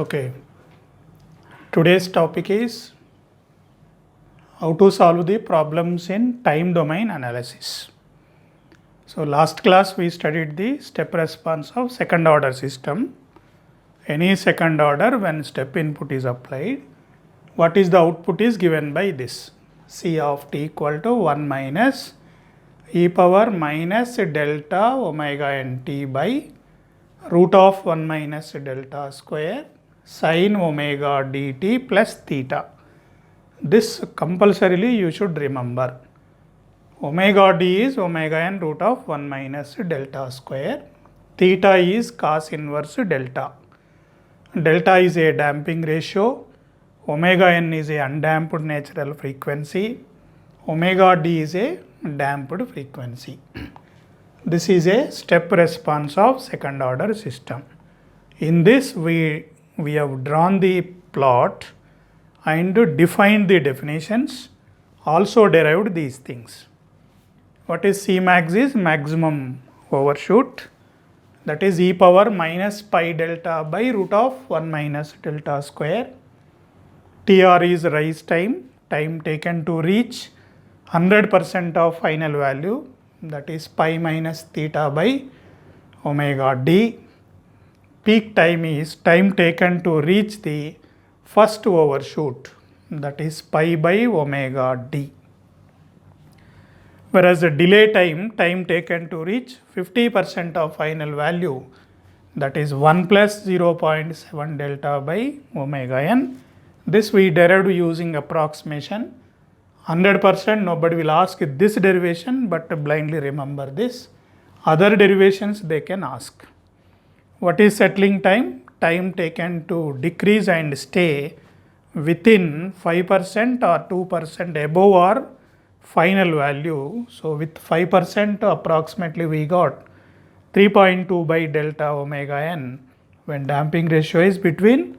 Okay, today's topic is how to solve the problems in time domain analysis. So last class we studied the step response of second order system. Any second order, when step input is applied, what is the output is given by this C of t equal to 1 minus e power minus delta omega nt by root of 1 minus delta square sin omega dt plus theta. This compulsorily you should remember. Omega d is omega n root of 1 minus delta square. Theta is cos inverse delta. Delta is a damping ratio. Omega n is a undamped natural frequency. Omega d is a damped frequency. This is a step response of second order system. In this we have drawn the plot and defined the definitions, also derived these things. What is Cmax is maximum overshoot, that is e power minus pi delta by root of 1 minus delta square. Tr is rise time, time taken to reach 100% of final value, that is pi minus theta by omega d. Peak time is time taken to reach the first overshoot, that is pi by omega d. Whereas the delay time, time taken to reach 50% of final value, that is 1 plus 0.7 delta by omega n. This we derived using approximation. 100% nobody will ask this derivation, but blindly remember this. Other derivations they can ask. What is settling time? Time taken to decrease and stay within 5% or 2% above our final value. So with 5% approximately we got 3.2 by delta omega n when damping ratio is between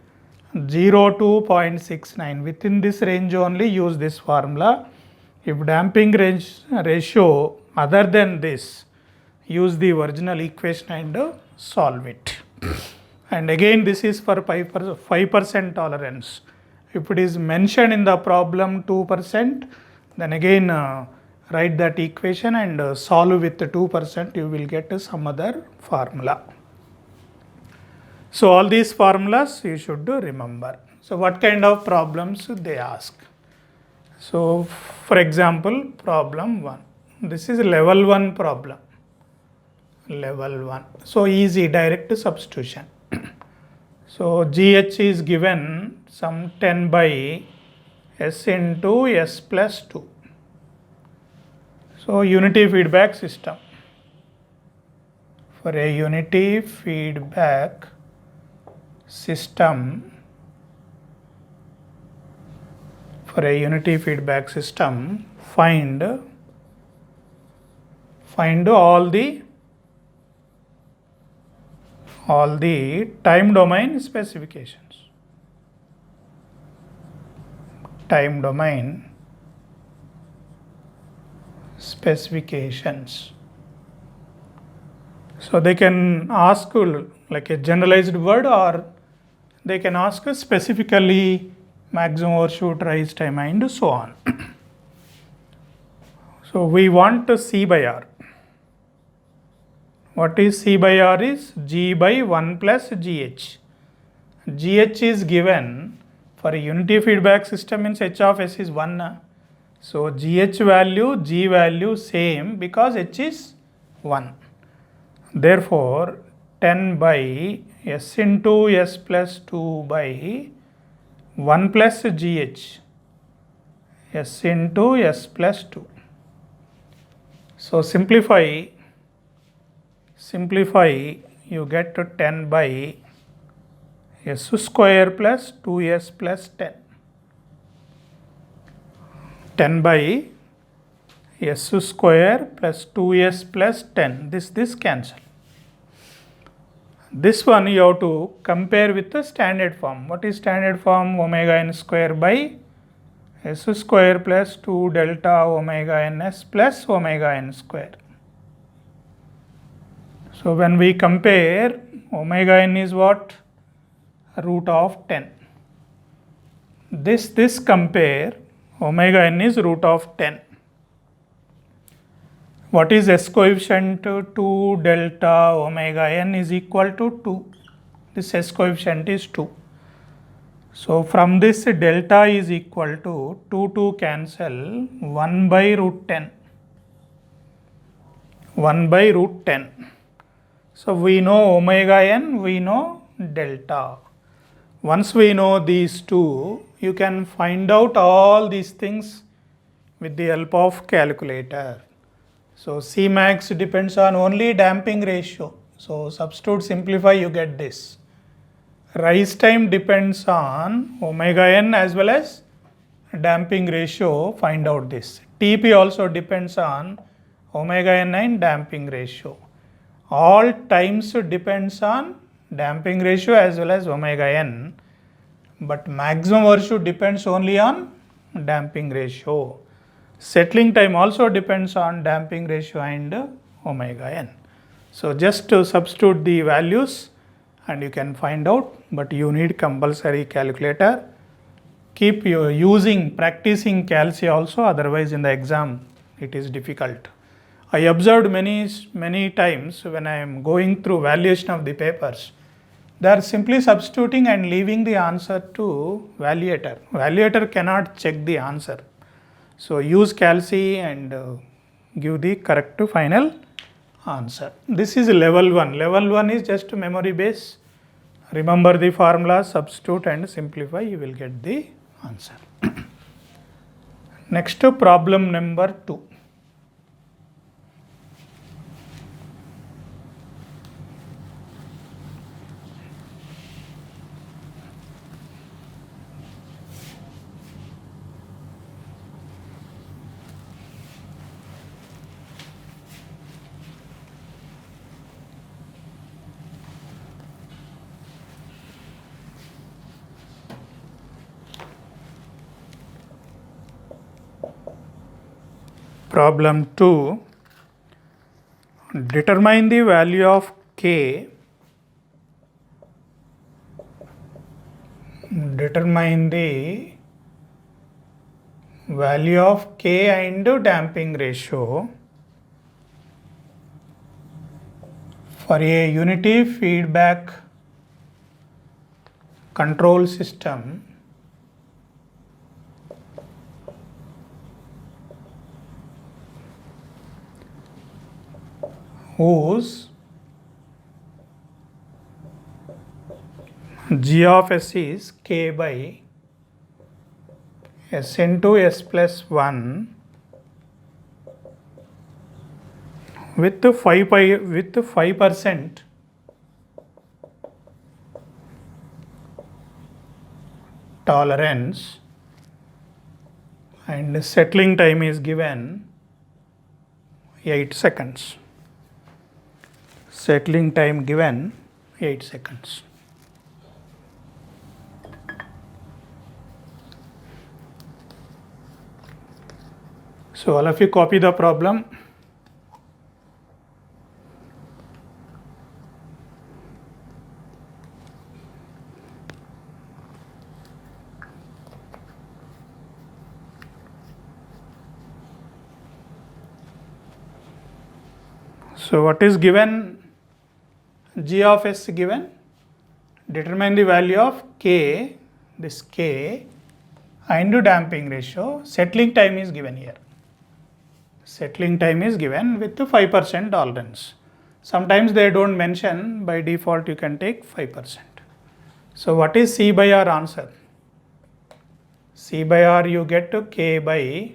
0 to 0.69. Within this range only use this formula. If damping ratio other than this, use the original equation and solve it. And again this is for 5% tolerance. If it is mentioned in the problem 2%, then again write that equation and solve with the 2%, you will get some other formula. So all these formulas you should remember. So what kind of problems they ask? So for example, problem 1. This is level 1 problem. Level 1. So easy, direct substitution. So GH is given some 10 by S into S plus 2. So unity feedback system. For a unity feedback system, find all the time domain specifications. Time domain specifications. So they can ask like a generalized word, or they can ask specifically maximum overshoot, rise time and so on. So we want C by R. What is C by R is G by 1 plus GH. GH is given for a unity feedback system means H of S is 1. So GH value, G value same because H is 1. Therefore 10 by S into S plus 2 by 1 plus GH, S into S plus 2. So simplify, you get to 10 by S square plus 2S plus 10. 10 by S square plus 2S plus 10. This cancel. This one you have to compare with the standard form. What is standard form? Omega n square by S square plus 2 delta omega ns plus omega n square. So when we compare, omega n is what? root of 10. This compare omega n is root of 10. What is S coefficient? 2 delta omega n is equal to 2. This S coefficient is 2. So from this delta is equal to 2 cancel 1 by root 10. 1 by root 10. So we know omega n, we know delta. Once we know these two, you can find out all these things with the help of calculator. So C max depends on only damping ratio. So substitute, simplify, you get this. Rise time depends on omega n as well as damping ratio, find out this. TP also depends on omega n and damping ratio. All times depends on damping ratio as well as omega n, but maximum overshoot depends only on damping ratio. Settling time also depends on damping ratio and omega n. So just to substitute the values and you can find out, but you need compulsory calculator. Keep using, practicing calci also, otherwise in the exam it is difficult. I observed many times when I am going through valuation of the papers, they are simply substituting and leaving the answer to valuator. Valuator cannot check the answer. So use calci and give the correct final answer. This is level 1. Level 1 is just memory base. Remember the formula, substitute and simplify, you will get the answer. Next, problem number 2. Problem 2. Determine the value of K. Determine the value of K and damping ratio for a unity feedback control system whose g of s is k by s into s plus 1 with 5% tolerance, and settling time is given 8 seconds. Settling time given 8 seconds. So all of you copy the problem. So what is given? G of s given. Determine the value of k, this k, and damping ratio. Settling time is given here. Settling time is given with 5% tolerance. Sometimes they don't mention, by default you can take 5%. So what is C by R answer? C by R you get to k by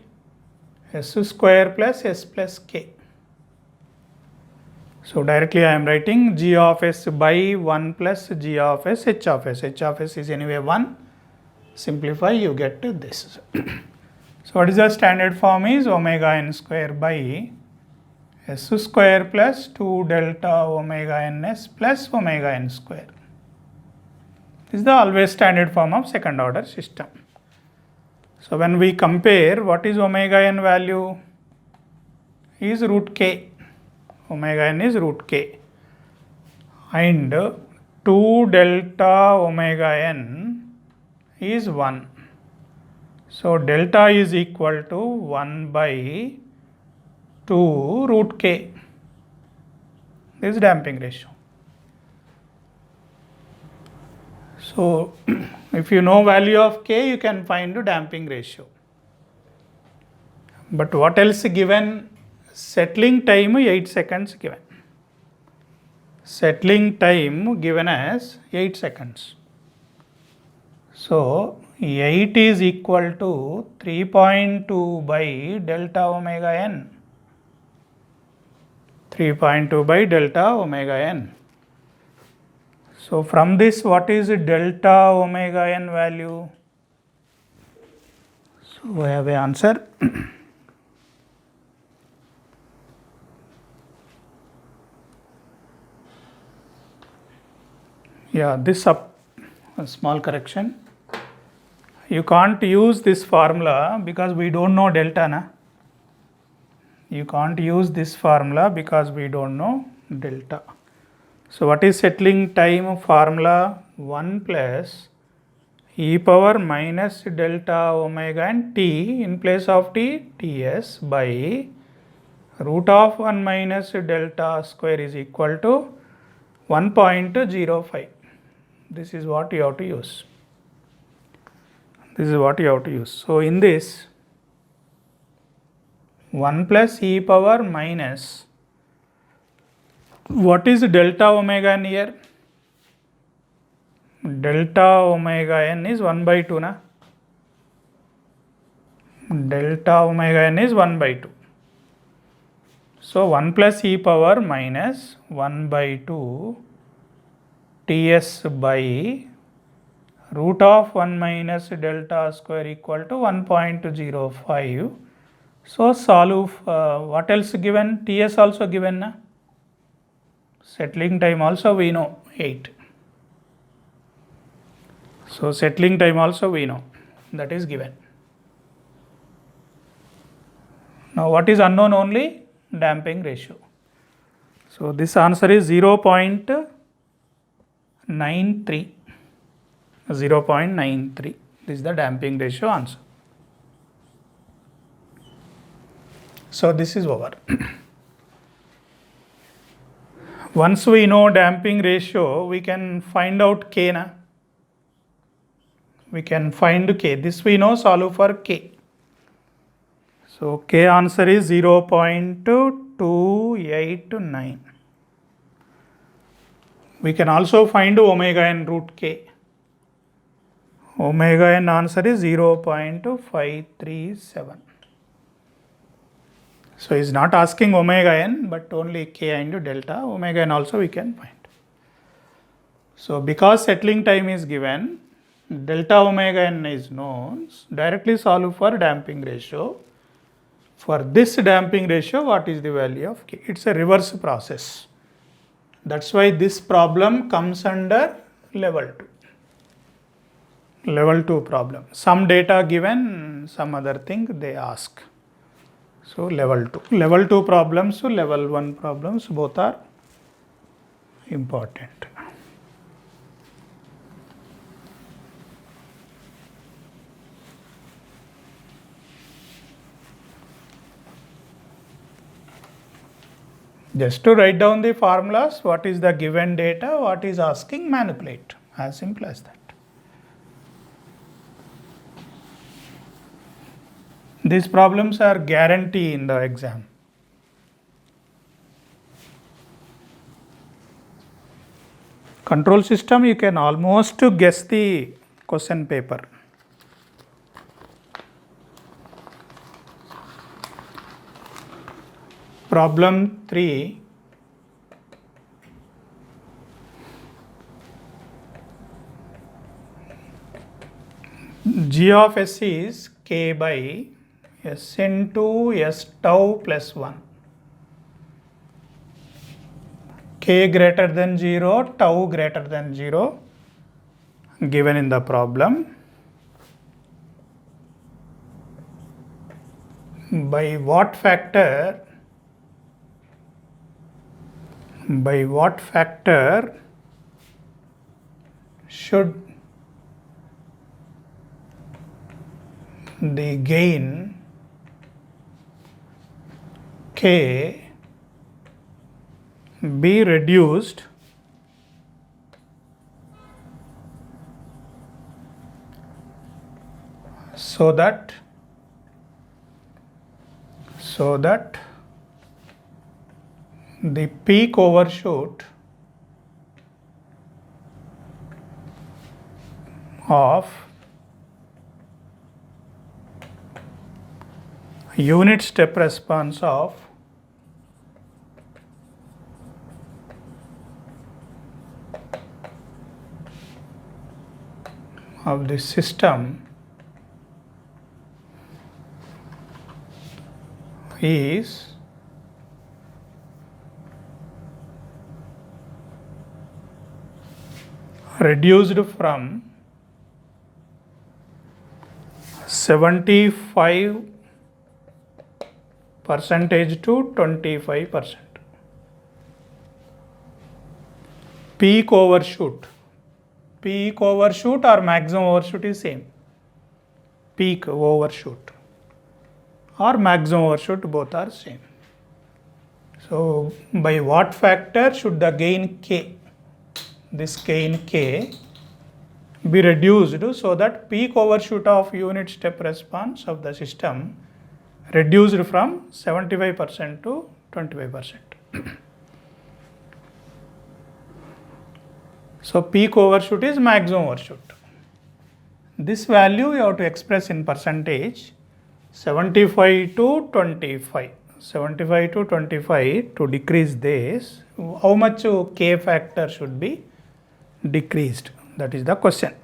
s square plus s plus k. So directly I am writing g of s by 1 plus g of s h of s. H of s is anyway 1. Simplify, you get to this. So what is the standard form is omega n square by s square plus 2 delta omega ns plus omega n square. This is the always standard form of second order system. So when we compare, what is omega n value? Is root k. Omega n is root k. And 2 delta omega n is 1. So delta is equal to 1 by 2 root k. This is damping ratio. So if you know value of k, you can find the damping ratio. But what else given? Settling time 8 seconds given. Settling time given as 8 seconds. So 8 is equal to 3.2 by delta omega n. 3.2 by delta omega n. So from this, what is delta omega n value? So we have an answer. Yeah, this up a small correction. You can't use this formula because we don't know delta, na? You can't use this formula because we don't know delta. So what is settling time formula? 1 plus e power minus delta omega and t, in place of t, ts by root of 1 minus delta square is equal to 1.05. This is what you have to use. This is what you have to use. So in this, 1 plus e power minus, what is delta omega n here? Delta omega n is 1 by 2, na? Delta omega n is 1 by 2. So 1 plus e power minus 1 by 2 ts by root of 1 minus delta square equal to 1.05. So solve, what else given? Ts also given, na? Settling time also we know 8. So settling time also we know, that is given. Now what is unknown only? Damping ratio. So this answer is 0.93. 0.93. This is the damping ratio answer. So this is over. Once we know damping ratio, we can find out k, na? We can find k. This we know, solve for k. So k answer is 0.289. We can also find omega n root k. Omega n answer is 0.537. So it's not asking omega n, but only k and delta. Omega n also we can find. So because settling time is given, delta omega n is known, directly solve for damping ratio. For this damping ratio, what is the value of k? It's a reverse process. That's why this problem comes under level 2. Level 2 problem. Some data given, some other thing they ask. So level 2. Level 2 problems, level 1 problems, both are important. Just to write down the formulas, what is the given data, what is asking, manipulate. As simple as that. These problems are guarantee in the exam. Control system, you can almost guess the question paper. Problem 3. G of s is k by s into s tau plus 1. K greater than 0, tau greater than 0, given in the problem. By what factor should the gain k be reduced so that the peak overshoot of unit step response of the system is reduced from 75% to 25%. Peak overshoot or maximum overshoot is same. Peak overshoot or maximum overshoot, both are same. So by what factor should the gain k, this gain k, be reduced so that peak overshoot of unit step response of the system reduced from 75% to 25%. So peak overshoot is maximum overshoot. This value you have to express in percentage, 75 to 25. 75 to 25, to decrease this, how much k factor should be decreased? That is the question.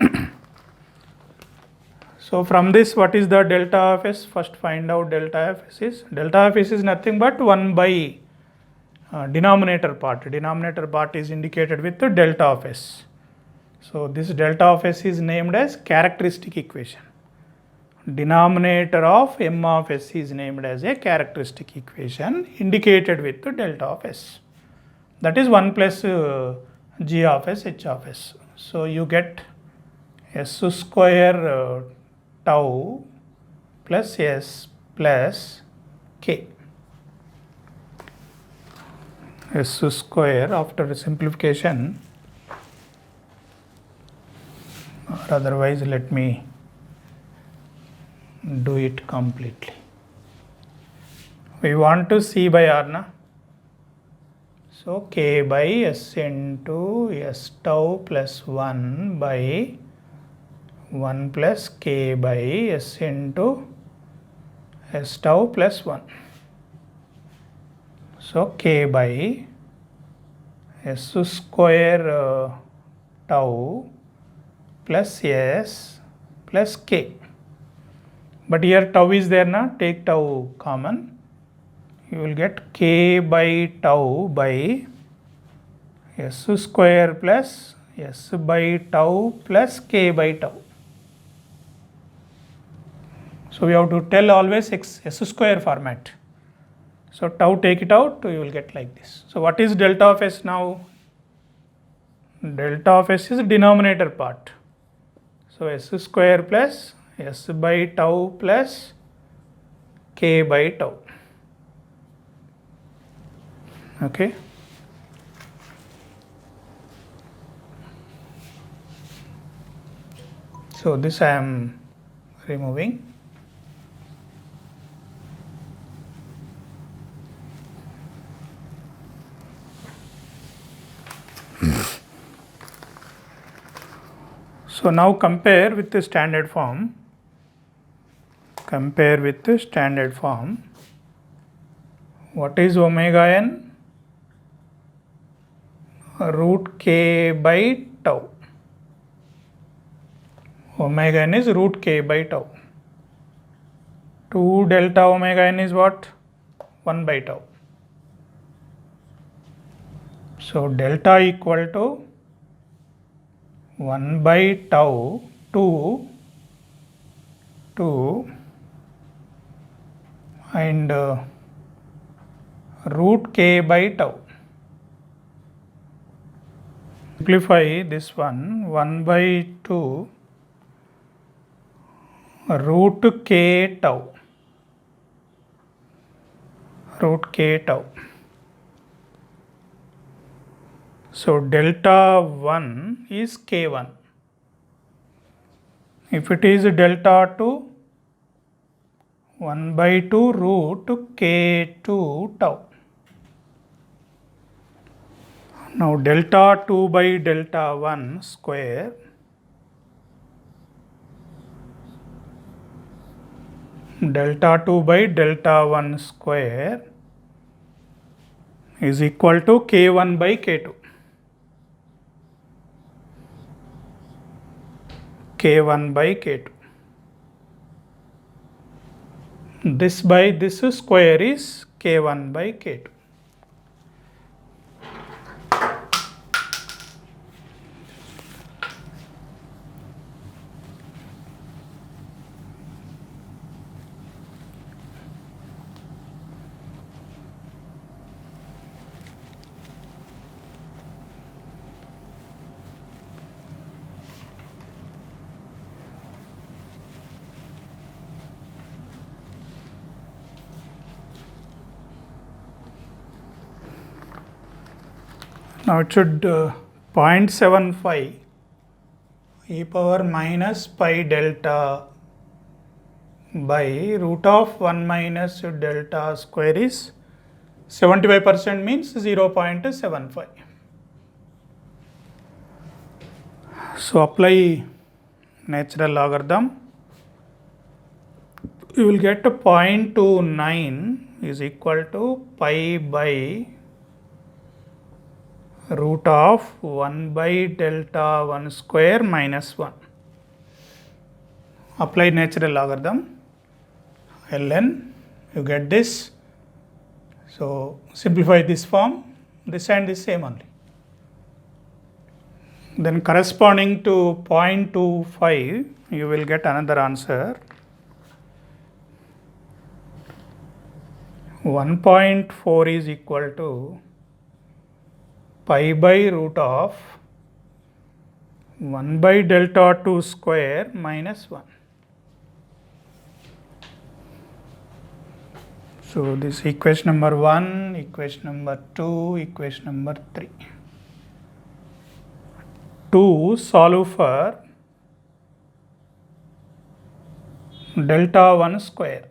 So from this, what is the delta of s? First find out delta of s is. Delta of s is nothing but 1 by denominator part. Denominator part is indicated with the delta of s. So this delta of s is named as characteristic equation. Denominator of m of s is named as a characteristic equation indicated with the delta of s. That is 1 plus g of s h of s. So you get s square tau plus s plus k. S square after simplification, or otherwise let me do it completely. We want to C by R na. So k by s into s tau plus 1 by 1 plus k by s into s tau plus 1. So k by s square tau plus s plus k. But here tau is there na, take tau common. You will get k by tau by s square plus s by tau plus k by tau. So we have to tell always s square format. So tau take it out, you will get like this. So what is delta of s now? Delta of s is denominator part. So s square plus s by tau plus k by tau. Okay. So this I am removing. So now compare with the standard form. Compare with the standard form. What is omega n? Root k by tau. Omega n is root k by tau. 2 delta omega n is what? 1 by tau. So delta equal to 1 by tau to 2 and root k by tau. simplify this one, 1 by 2 root k tau, root k tau. So delta 1 is k1. If it is delta 2, 1 by 2 root k2 tau. Now delta 2 by delta 1 square delta 2 by delta 1 square is equal to k1 by k2. k1 by k2. This by this square is k1 by k2. Now it should 0.75 e power minus pi delta by root of 1 minus delta square is 75% means 0.75. So apply natural logarithm. You will get 0.29 is equal to pi by root of 1 by delta 1 square minus 1. Apply natural logarithm ln, you get this. So simplify this form, this and this same only. Then corresponding to 0.25 you will get another answer. 1.4 is equal to pi by root of 1 by delta 2 square minus 1. So this equation number 1, equation number 2, equation number 3. To solve for delta 1 square.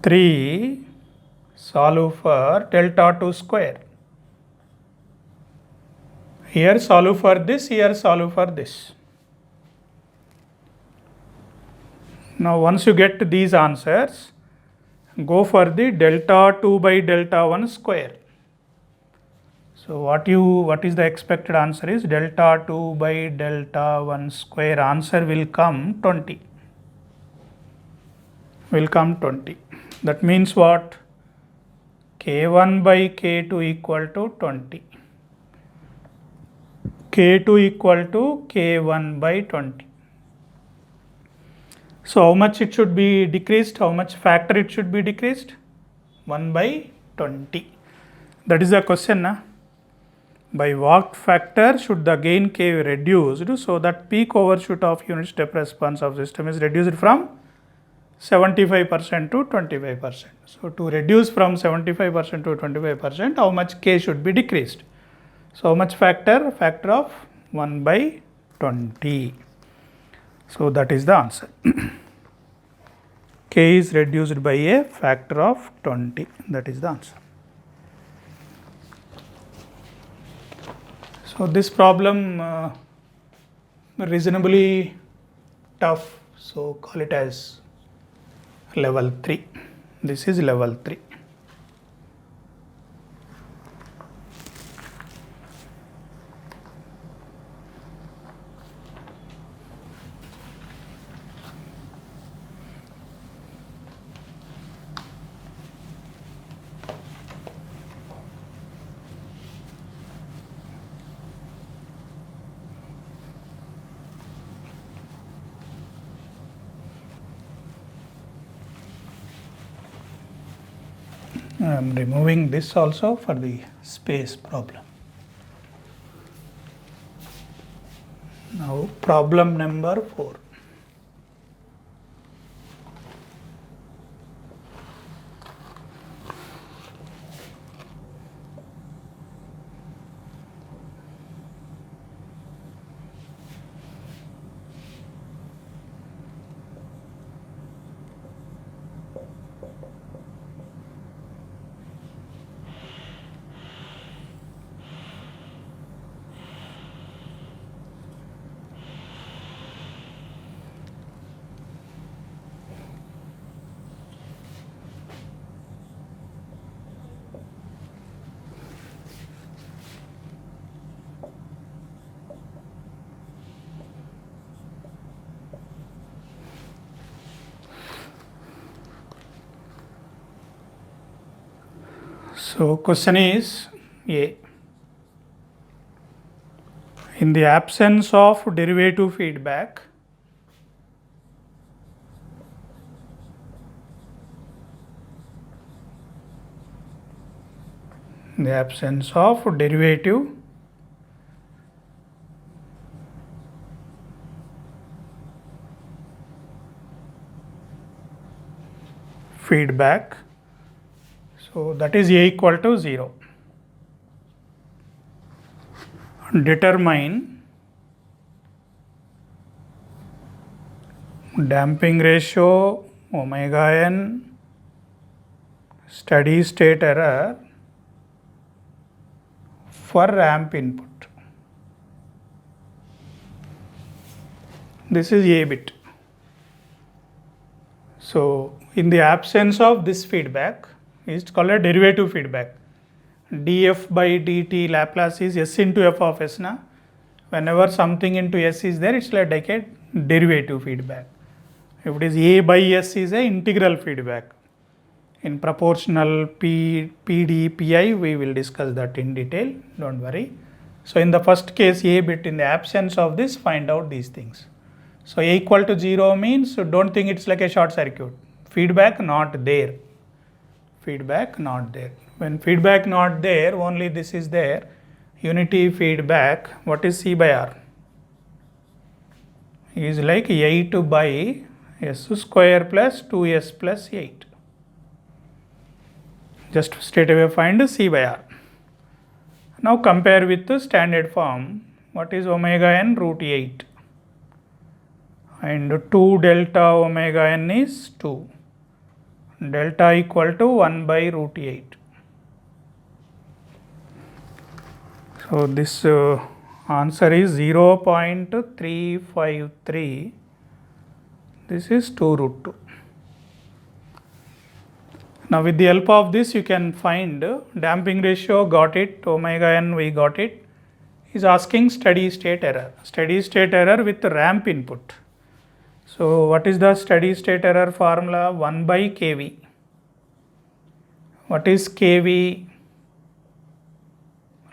3 solve for delta 2 square. Here solve for this, here solve for this. Now once you get these answers, go for the delta 2 by delta 1 square. So what is the expected answer is delta 2 by delta 1 square, answer will come 20. Will come 20. That means what? k1 by k2 equal to 20. k2 equal to k1 by 20. So how much it should be decreased? How much factor it should be decreased? 1 by 20. That is the question. Na? By what factor should the gain k be reduced so that peak overshoot of unit step response of system is reduced from 75% to 25%. So to reduce from 75% to 25%, how much k should be decreased? So how much factor? Factor of 1 by 20. So that is the answer. K is reduced by a factor of 20. That is the answer. So this problem reasonably tough. So call it as level 3. This is level 3. I am removing this also for the space problem. Now problem number 4. So question is A. In the absence of derivative feedback, feedback, so that is A equal to 0. Determine damping ratio omega n steady state error for ramp input. This is A bit. So in the absence of this feedback, it's called a derivative feedback. df by dt Laplace is s into f of s na. Whenever something into s is there, it's like a derivative feedback. If it is a by s is a integral feedback. In proportional PD, PI, we will discuss that in detail, don't worry. So in the first case, A bit, in the absence of this, find out these things. So A equal to 0 means, don't think it's like a short circuit. Feedback not there. Feedback not there. When feedback not there, only this is there. Unity feedback, what is C by R? Is like 8 by s square plus 2s plus 8. Just straight away find C by R. Now compare with the standard form. What is omega n? Root 8. And 2 delta omega n is 2. Delta equal to 1 by root 8. So this answer is 0.353. This is 2 root 2. Now with the help of this, you can find damping ratio, got it, omega n, we got it. Is asking steady state error. Steady state error with ramp input. So what is the steady state error formula? 1 by kV. What is kV?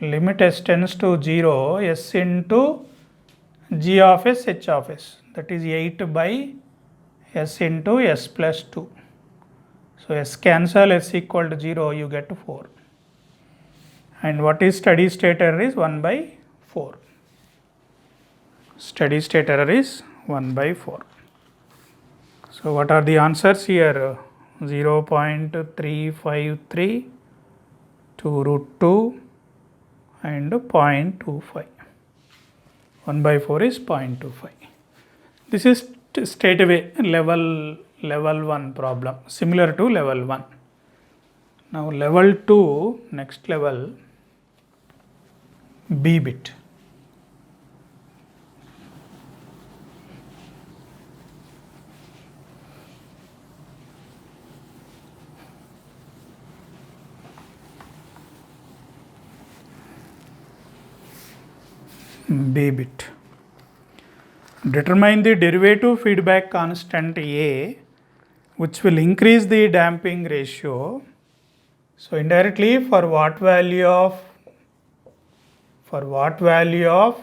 Limit s tends to 0, s into g of s, h of s. That is 8 by s into s plus 2. So s cancel, s equal to 0, you get 4. And what is steady state error is 1 by 4. Steady state error is 1 by 4. So what are the answers here? 0.353, 2 root 2 and 0.25. 1 by 4 is 0.25. This is straight away level 1 problem, similar to level 1. Now level 2, next level, B bit. B bit. Determine the derivative feedback constant A, which will increase the damping ratio. So indirectly, for what value of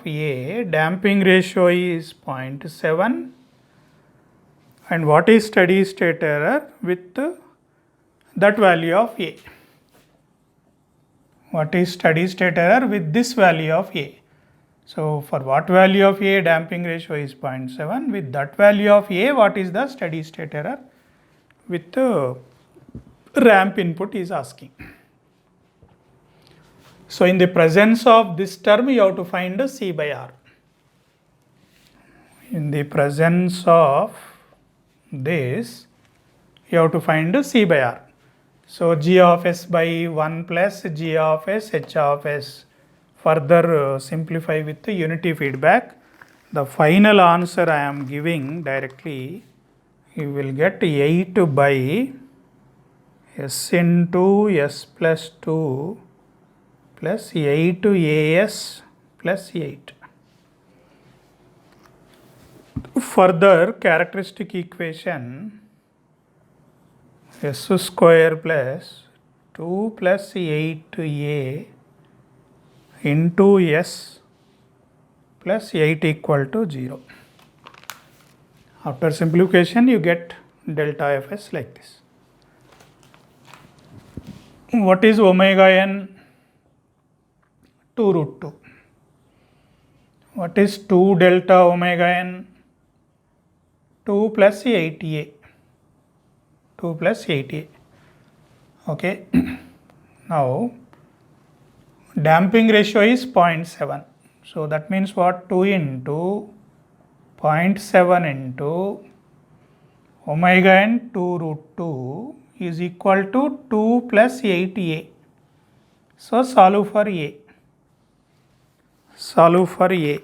A, damping ratio is 0.7, and what is steady state error with that value of A? What is steady state error with this value of A? So for what value of A damping ratio is 0.7, with that value of A what is the steady state error with ramp input is asking. So in the presence of this term you have to find C by R. In the presence of this you have to find C by R. So G of S by 1 plus G of S H of S. Further simplify with the unity feedback. The final answer I am giving directly, you will get 8 by S into S plus 2 plus 8 AS plus 8. Further characteristic equation S square plus 2 plus 8A into S plus 8 equal to 0. After simplification you get delta Fs like this. What is omega n? 2 root 2. What is 2 delta omega n? 2 plus 8a. 2 plus 8a. Okay. Now damping ratio is 0.7. So that means what? 2 into 0.7 into omega n 2 root 2 is equal to 2 plus 8a. So solve for a. Solve for a.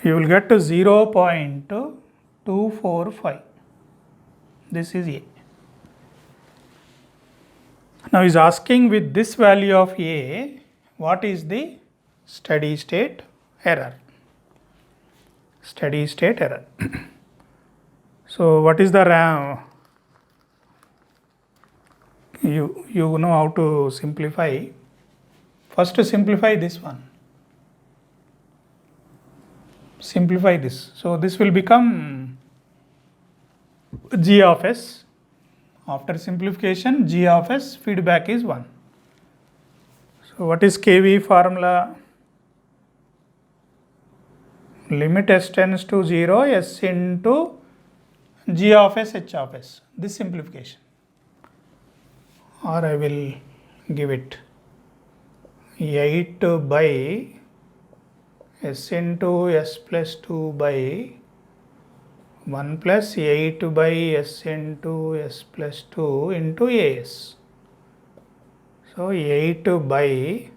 You will get 0.245. This is a. Now is asking with this value of a, what is the steady state error? Steady state error. So what is the RAM? You know how to simplify. First simplify this one. Simplify this. So this will become G of S. After simplification, G of S feedback is 1. So what is KV formula? Limit S tends to 0, S into G of S, H of S. This simplification. Or I will give it 8 by S into S plus 2 by 1 plus 8 by S into S plus 2 into AS. So 8 by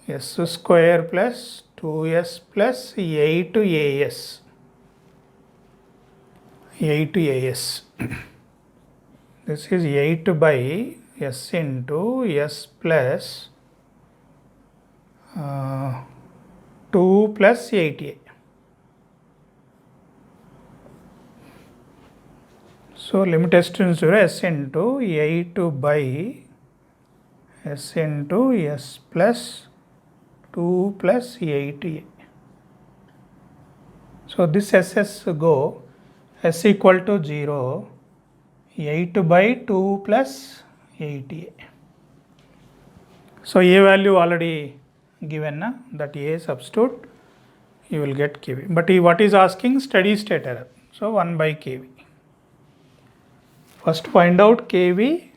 S square plus 2S plus 8 AS. 8 AS. This is 8 by S into S plus 2 plus 8A. So limit S tends to 0, S into 8 by S into S plus 2 plus 8A. So this SS go, S equal to 0, 8 by 2 plus 8A. So A value already given, that A substitute, you will get KV. But what is asking? Steady state error. So 1 by KV. First find out KV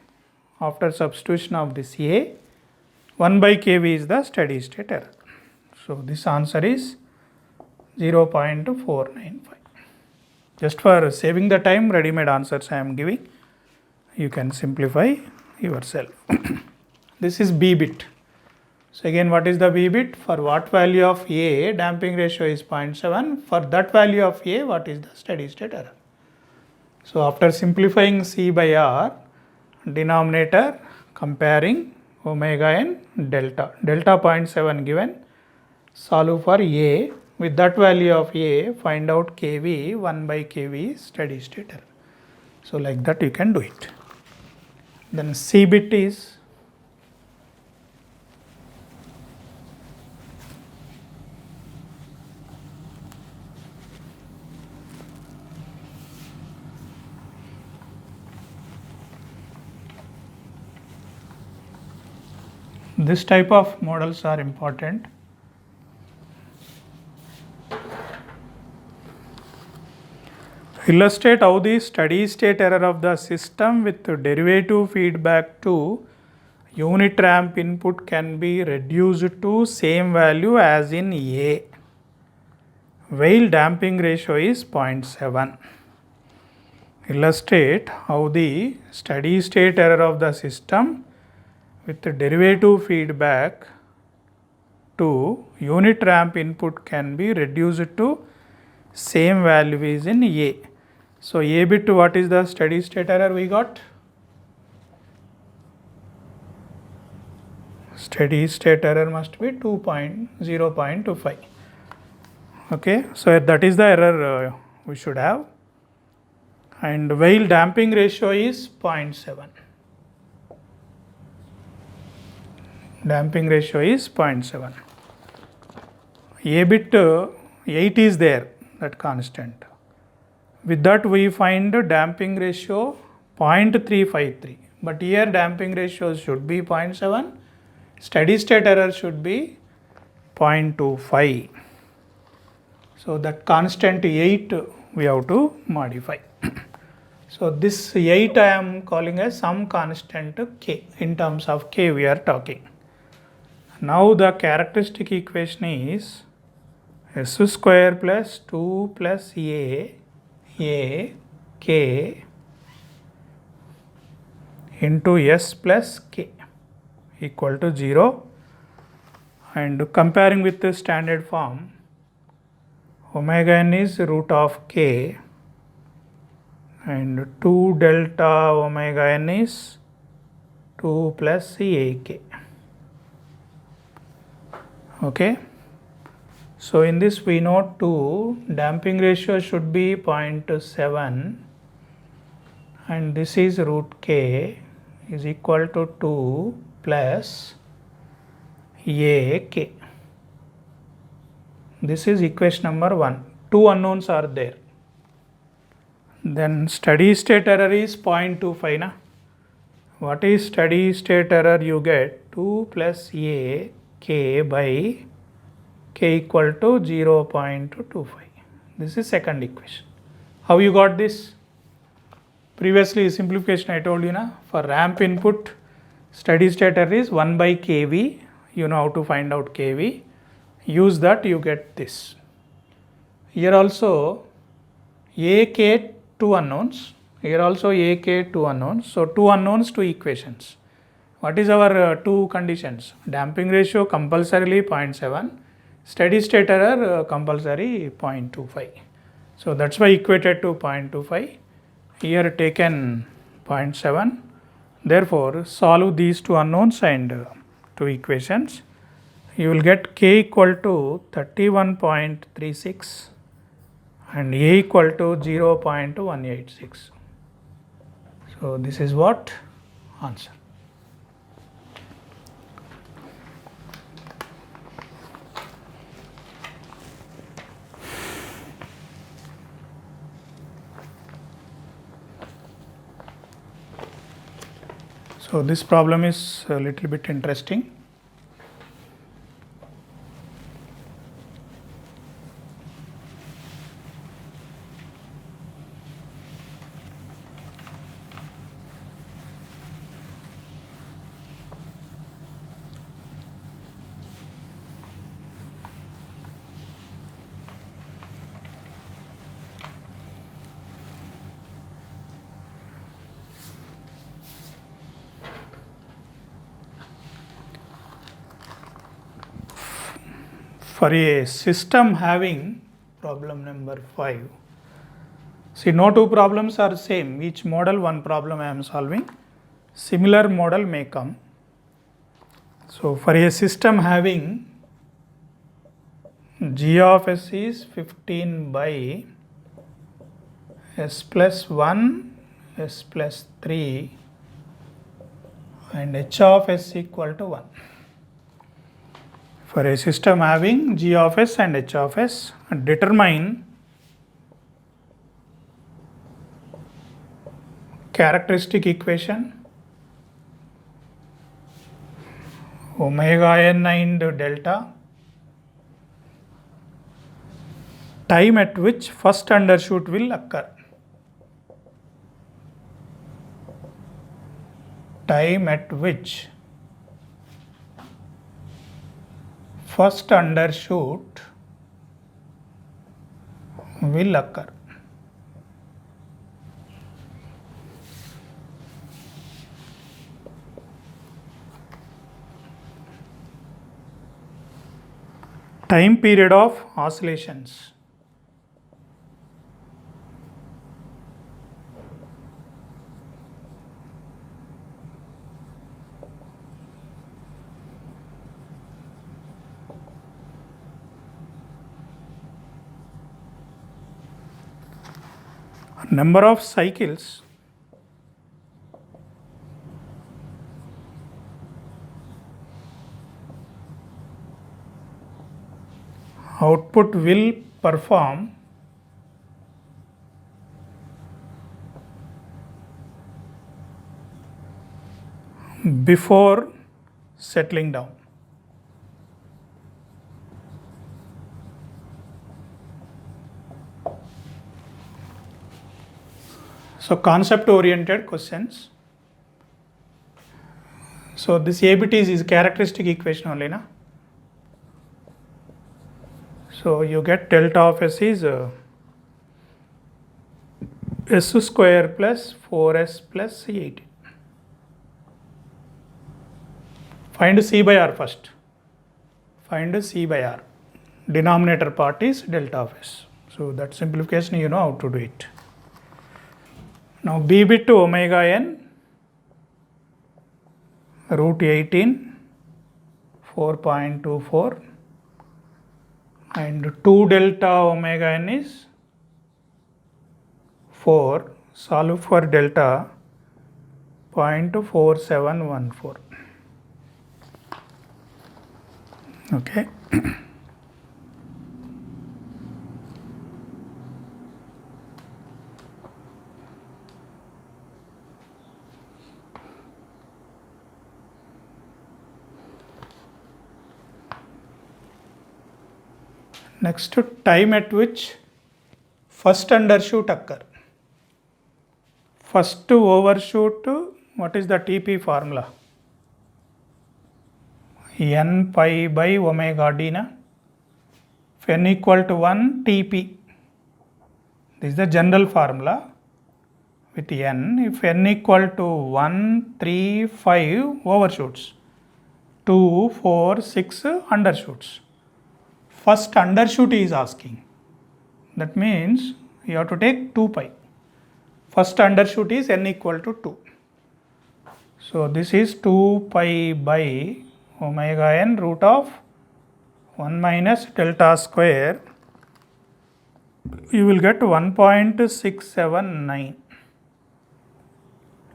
after substitution of this A. 1 by KV is the steady state error. So this answer is 0.495. Just for saving the time, ready-made answers I am giving. You can simplify yourself. This is B bit. So again, what is the B bit? For what value of A, damping ratio is 0.7. For that value of A, what is the steady state error? So after simplifying C by R, denominator comparing omega n delta. Delta 0.7 given. Solve for A. With that value of A, find out KV. 1 by KV is steady state error. So like that you can do it. Then C bit is This type of models are important. Illustrate how the steady state error of the system with derivative feedback to unit ramp input can be reduced to same value as in A, while damping ratio is 0.7. Illustrate how the steady state error of the system with derivative feedback to unit ramp input can be reduced to same value is in A. So A bit, what is the steady state error we got? Steady state error must be 0.25. Okay, so that is the error we should have. And while damping ratio is 0.7. Damping ratio is 0.7. A bit 8 is there, that constant. With that we find damping ratio 0.353. But here damping ratio should be 0.7. Steady state error should be 0.25. So that constant 8 we have to modify. So this 8 I am calling as some constant k. In terms of k we are talking. Now the characteristic equation is s square plus 2 plus a k into s plus k equal to 0, and comparing with the standard form, omega n is root of k and 2 delta omega n is 2 plus ak. Okay. So in this we know 2, damping ratio should be 0.7 and this is root k is equal to 2 plus ak. This is equation number 1. Two unknowns are there. Then steady state error is 0.25. Na? What is steady state error? You get 2 plus a k by k equal to 0.25. This is second equation. How you got this? Previously simplification I told you na, for ramp input steady state error is 1 by kV. You know how to find out kV. Use that, you get this. Here also ak, two unknowns. Here also ak, two unknowns. So two unknowns, two equations. What is our two conditions? Damping ratio compulsorily 0.7. Steady state error compulsory 0.25. So that's why equated to 0.25. Here taken 0.7. Therefore solve these two unknowns and two equations. You will get k equal to 31.36 and a equal to 0.186. So this is what answer. So this problem is a little bit interesting. For a system having problem number 5, see no two problems are same, each model one problem I am solving, similar model may come. So for a system having g of s is 15 by s plus 1, s plus 3 and h of s equal to 1. For a system having g of s and h of s, determine characteristic equation omega n and delta, time at which first undershoot will occur. Time at which first undershoot will occur. Time period of oscillations. Number of cycles. Output will perform before settling down. So concept oriented questions. So this ABT is characteristic equation only, na? So you get delta of S is S square plus 4S plus 18. Find C by R first. Find C by R. Denominator part is delta of S. So that simplification you know how to do it. Now B bit to omega n root 18 4.24 and 2 delta omega n is 4. Solve for delta 0.4714. Okay. Next, time at which first undershoot occur. First overshoot, what is the TP formula? N pi by omega d na. If n equal to 1, TP. This is the general formula with n. If n equal to 1, 3, 5 overshoots. 2, 4, 6 undershoots. First undershoot is asking. That means you have to take 2 pi. First undershoot is n equal to 2. So this is 2 pi by omega n root of 1 minus delta square. You will get 1.679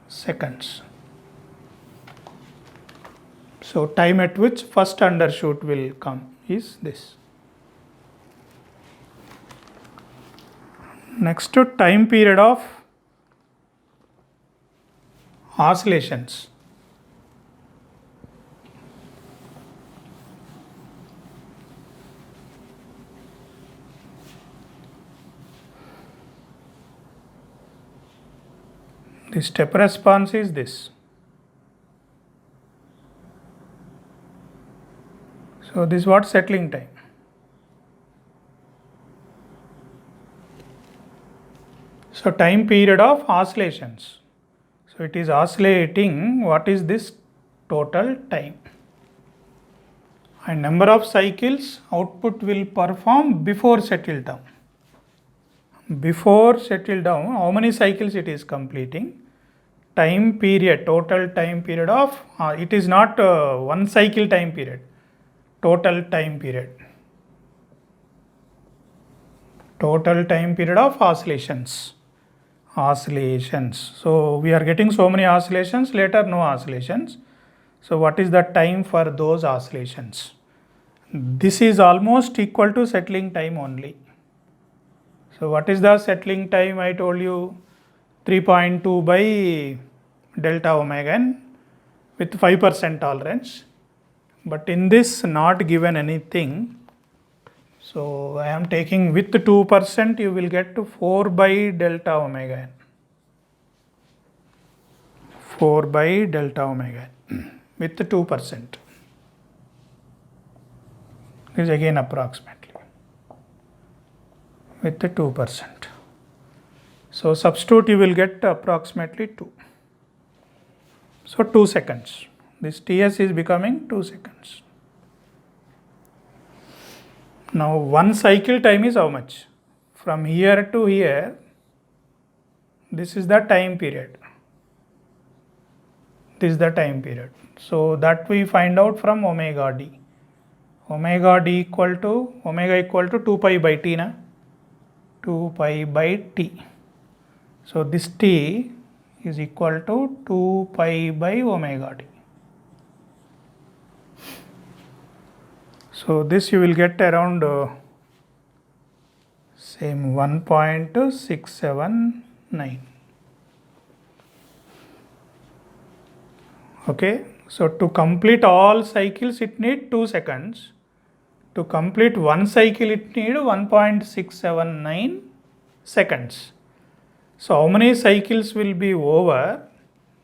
seconds. So time at which first undershoot will come is this. Next, time period of oscillations. The step response is this. So this is what settling time. So time period of oscillations. So it is oscillating. What is this total time? And number of cycles output will perform before settle down. Before settle down, how many cycles it is completing? Time period, total time period of, it is not one cycle time period, total time period. Total time period of oscillations. So we are getting so many oscillations, later no oscillations. So what is the time for those oscillations? This is almost equal to settling time only. So what is the settling time? I told you 3.2 by delta omega n with 5% tolerance. but in this not given anything. So I am taking with 2%, you will get to 4 by delta omega n. 4 by delta omega n with 2%. This is again approximately with 2%. So substitute, you will get approximately 2. So 2 seconds. This TS is becoming 2 seconds. Now one cycle time is how much? From here to here, this is the time period. This is the time period. So that we find out from omega d. Omega equal to 2 pi by t na? 2 pi by t. So this t is equal to 2 pi by omega d. So this you will get around same 1.679. Okay, so to complete all cycles it need 2 seconds. To complete one cycle it need 1.679 seconds. So how many cycles will be over?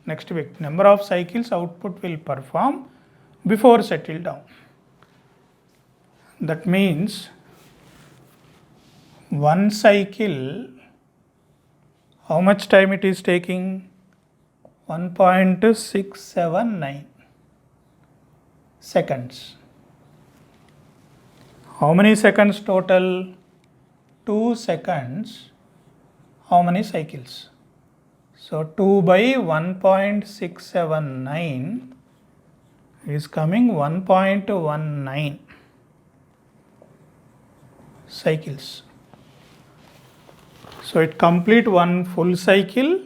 Next week, number of cycles output will perform before settle down. That means one cycle, how much time it is taking? 1.679 seconds. How many seconds total? 2 seconds. How many cycles? So 2 by 1.679 is coming 1.19 cycles. So it complete one full cycle.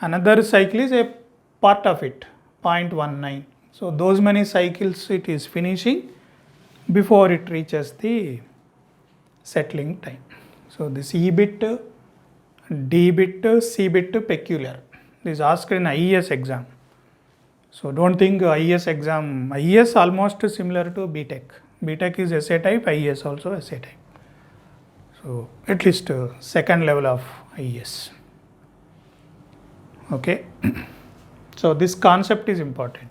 Another cycle is a part of it, 0.19. So those many cycles it is finishing before it reaches the settling time. So this E bit, D bit, C bit peculiar. This is asked in IES exam. So don't think IES exam, IES almost similar to BTech. BTech is essay type, IES also essay type. So at least second level of IES. Okay. So this concept is important.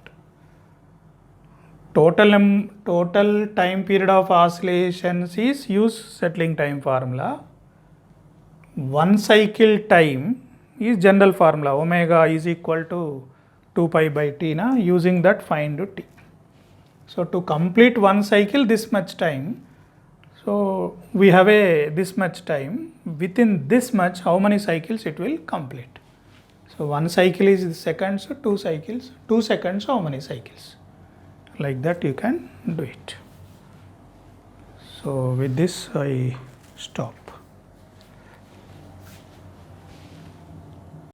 Total time period of oscillations is use settling time formula. One cycle time is general formula, omega is equal to 2 pi by t na, using that find t. So to complete one cycle this much time, so we have this much time, within this much how many cycles it will complete. So one cycle is seconds, 2 cycles, 2 seconds how many cycles, like that you can do it. So with this I stop.